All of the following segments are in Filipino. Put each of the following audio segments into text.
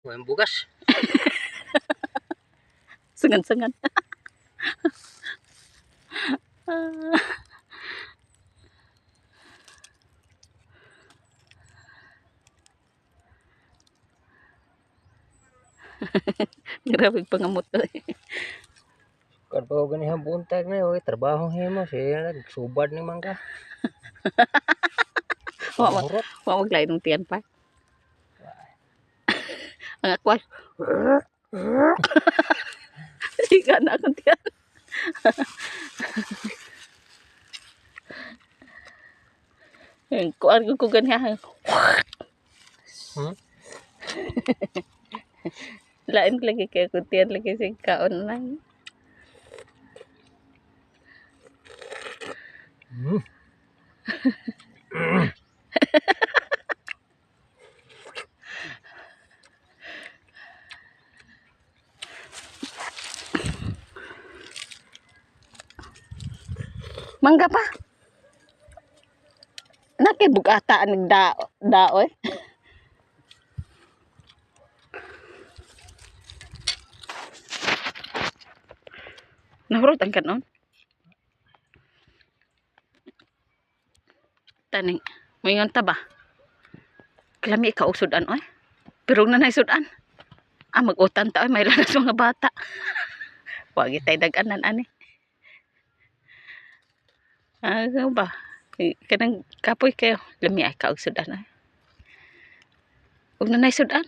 Walang bugas. Sangan-sangan. Grabe pangamot. Kad pa ganihang buntag na oy, trabaho himo siya nagsubad ni mangka. Wa maglain ng tiyan pa. Ang akwa. Siga na akong tiyan. Kuan ko ganyan. Lain lagi kaya ko tiyan lagi sa kaon lang. Mangga pa. Nakibugata ang daoy. Nahurot ang kanon. Taning, mayon ta ba? Kalami ka og sudan oy. Pero nanay sudan. Mag-utan ta oy, may lanas mga bata. Wa gitay dag-anan ani. Ano ba? Kanang kapoy kayo, lami ay ka og sudan ay. Ug nanay sudan.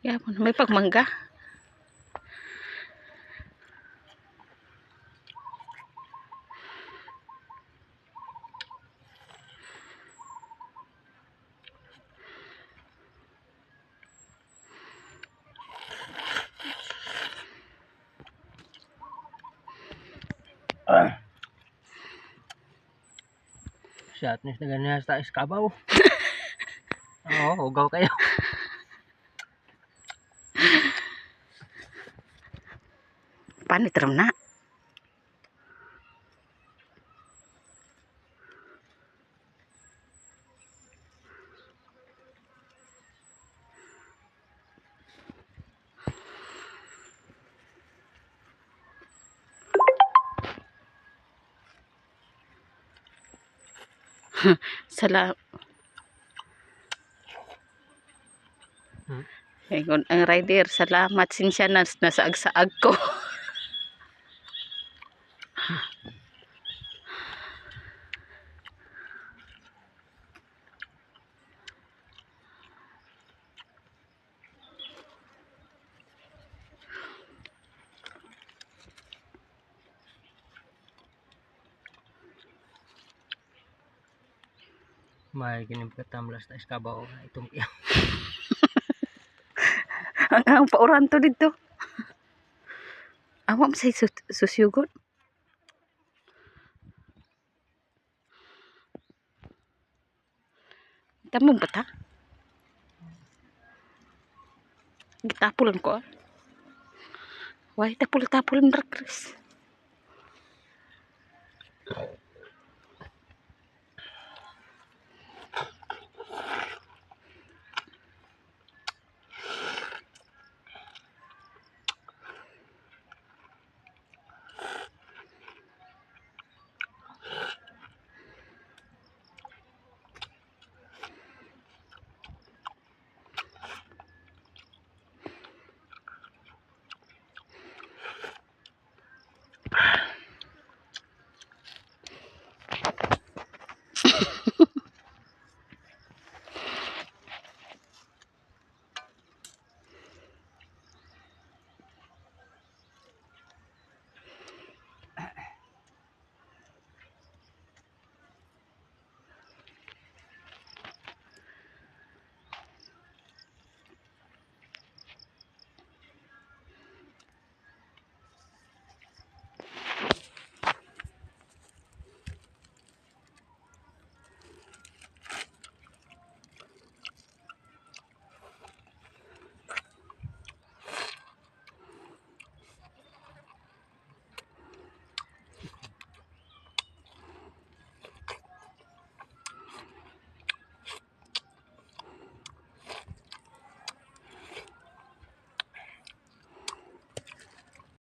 Yapon may pagmangga. Shot ni na ganyan sa iskabaw. Oo, ugaw kayo. Panitram na. Salam. Ayun, ang rider, salamat sinsya na nasaag-saag ko. May kinim katamlas na iskabaw itong iya. Ang pauran to dito. Awam say susyugot. Tamong bata. Gitapulan ko. Why tapul-tapul na Chris.